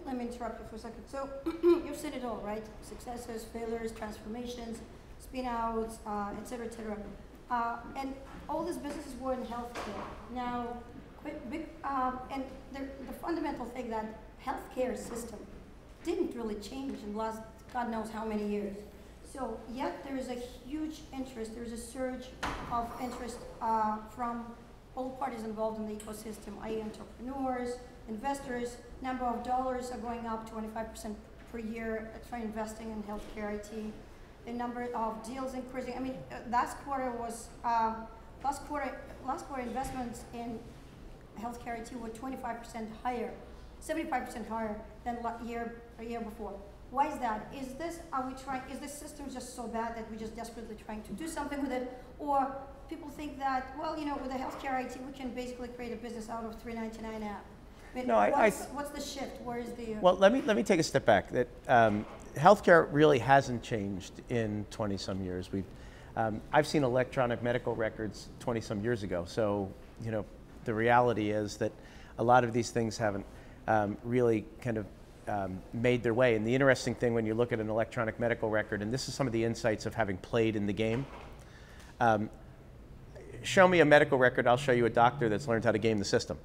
Let me interrupt you for a second. So you've said it all, right? Successes, failures, transformations, spin-outs, et cetera, et cetera. And all these businesses were in healthcare. Now, and the fundamental thing that healthcare system didn't really change in the last God knows how many years. So yet there is a huge interest, there's a surge of interest from all parties involved in the ecosystem, i.e. entrepreneurs, investors. Number of dollars are going up 25% per year for investing in healthcare IT. The number of deals increasing. I mean, last quarter investments in healthcare IT were 25% higher, 75% higher than a year before. Why is that? Is this system just so bad that we're just desperately trying to do something with it? Or people think that, well, you know, with the healthcare IT, we can basically create a business out of $3.99 app. I mean, No, what's the shift? Where is the... Well, let me take a step back. That healthcare really hasn't changed in 20-some years. I've seen electronic medical records 20-some years ago. So, you know, the reality is that a lot of these things haven't really kind of made their way. And the interesting thing when you look at an electronic medical record, and this is some of the insights of having played in the game, show me a medical record, I'll show you a doctor that's learned how to game the system.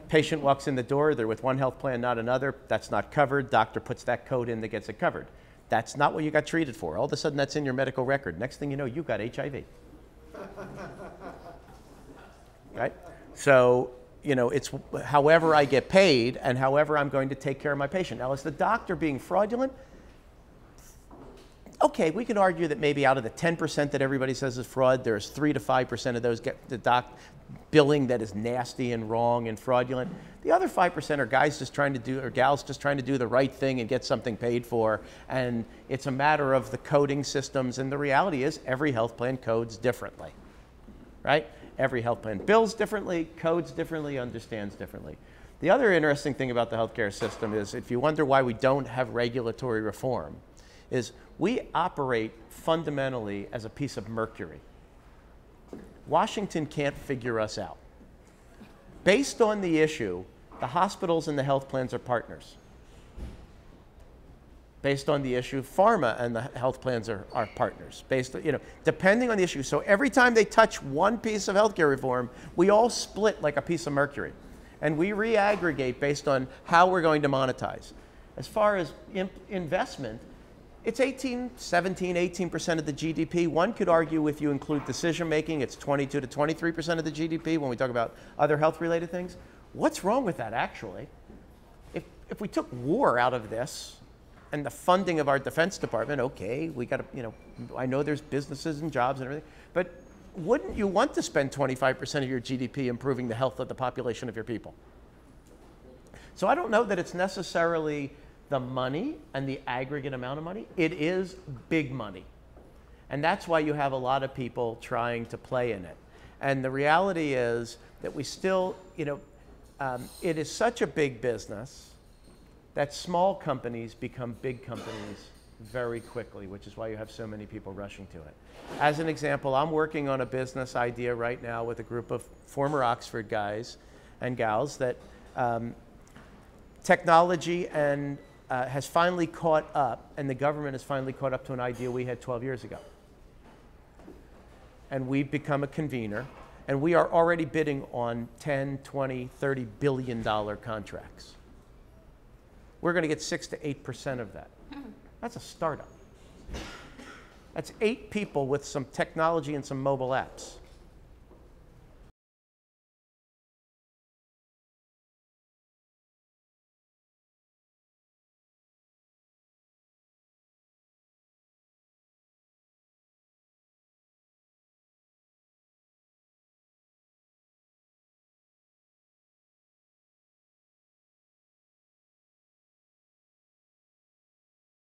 Patient walks in the door, they're with one health plan, not another, that's not covered, doctor puts that code in that gets it covered. That's not what you got treated for. All of a sudden that's in your medical record. Next thing you know, you've got HIV. Right? So, you know, it's however I get paid and however I'm going to take care of my patient. Now, is the doctor being fraudulent? Okay, we could argue that maybe out of the 10% that everybody says is fraud, there's 3 to 5% of those get the billing that is nasty and wrong and fraudulent. The other 5% are guys just trying to do, or gals just trying to do the right thing and get something paid for. And it's a matter of the coding systems. And the reality is every health plan codes differently, right? Every health plan bills differently, codes differently, understands differently. The other interesting thing about the healthcare system is, if you wonder why we don't have regulatory reform, is we operate fundamentally as a piece of mercury. Washington can't figure us out. Based on the issue, the hospitals and the health plans are partners. Based on the issue, pharma and the health plans are partners. Based on, you know, depending on the issue. So every time they touch one piece of healthcare reform, we all split like a piece of mercury. And we re-aggregate based on how we're going to monetize. As far as investment, it's 17, 18% of the GDP. One could argue if you include decision making, it's 22 to 23% of the GDP when we talk about other health related things. What's wrong with that actually? If we took war out of this and the funding of our Defense Department, okay, we got to, you know, I know there's businesses and jobs and everything, but wouldn't you want to spend 25% of your GDP improving the health of the population of your people? So I don't know that it's necessarily the money and the aggregate amount of money. It is big money. And that's why you have a lot of people trying to play in it. And the reality is that we still, you know, it is such a big business that small companies become big companies very quickly, which is why you have so many people rushing to it. As an example, I'm working on a business idea right now with a group of former Oxford guys and gals that technology and has finally caught up, and the government has finally caught up to an idea we had 12 years ago. And we've become a convener, and we are already bidding on 10, 20, $30 billion contracts. We're going to get 6 to 8% of that. That's a startup. That's 8 people with some technology and some mobile apps.